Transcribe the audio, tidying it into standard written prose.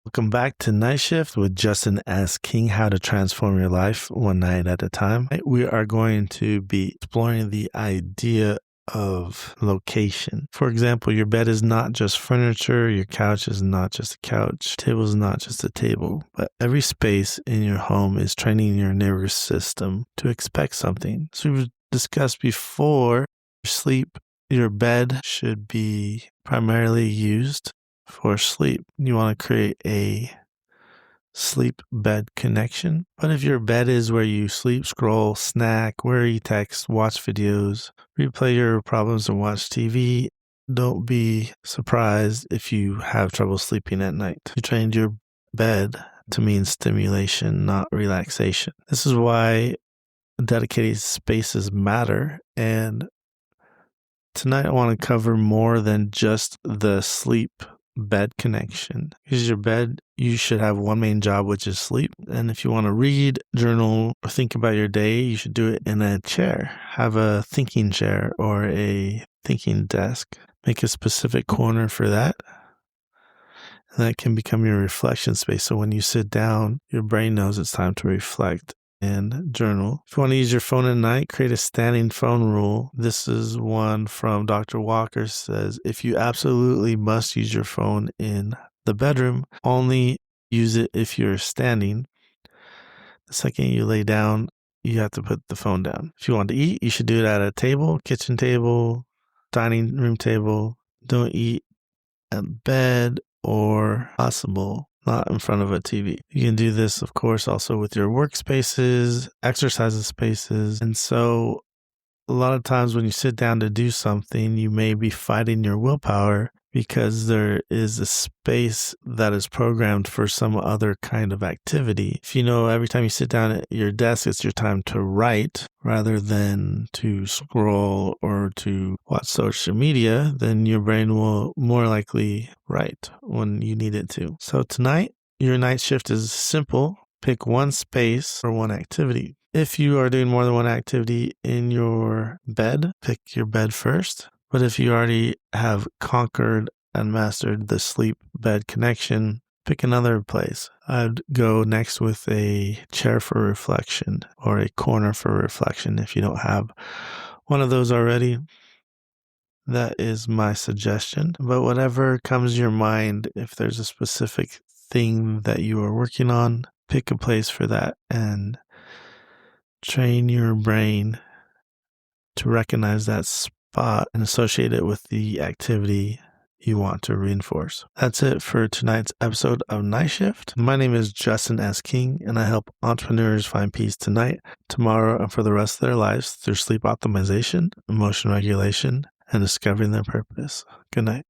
Welcome back to Night Shift with Justin S. King, how to transform your life one night at a time. We are going to be exploring the idea of location. For example, your bed is not just furniture, your couch is not just a couch, table is not just a table, but every space in your home is training your nervous system to expect something. So we've discussed before, sleep, your bed should be primarily used for sleep. You want to create a sleep bed connection. But if your bed is where you sleep, scroll, snack, worry, text, watch videos, replay your problems and watch TV, don't be surprised if you have trouble sleeping at night. You trained your bed to mean stimulation, not relaxation. This is why dedicated spaces matter. And tonight I want to cover more than just the sleep bed connection. Because your bed, you should have one main job, which is sleep. And if you want to read, journal, or think about your day, you should do it in a chair. Have a thinking chair or a thinking desk. Make a specific corner for that. And that can become your reflection space. So when you sit down, your brain knows it's time to reflect and journal. If you want to use your phone at night, create a standing phone rule. This is one from Dr. Walker. Says, if you absolutely must use your phone in the bedroom, only use it if you're standing. The second you lay down, you have to put the phone down. If you want to eat, you should do it at a table, kitchen table, dining room table. Don't eat at bed or possible not in front of a TV. You can do this, of course, also with your workspaces, exercise spaces. And so a lot of times when you sit down to do something, you may be fighting your willpower because there is a space that is programmed for some other kind of activity. If you know every time you sit down at your desk, it's your time to write rather than to scroll or to watch social media, then your brain will more likely write when you need it to. So tonight, your night shift is simple. Pick one space or one activity. If you are doing more than one activity in your bed, pick your bed first. But if you already have conquered and mastered the sleep bed connection, pick another place. I'd go next with a chair for reflection or a corner for reflection if you don't have one of those already. That is my suggestion. But whatever comes to your mind, if there's a specific thing that you are working on, pick a place for that and train your brain to recognize that spot and associate it with the activity you want to reinforce. That's it for tonight's episode of Night Shift. My name is Justin S. King, and I help entrepreneurs find peace tonight, tomorrow, and for the rest of their lives through sleep optimization, emotion regulation, and discovering their purpose. Good night.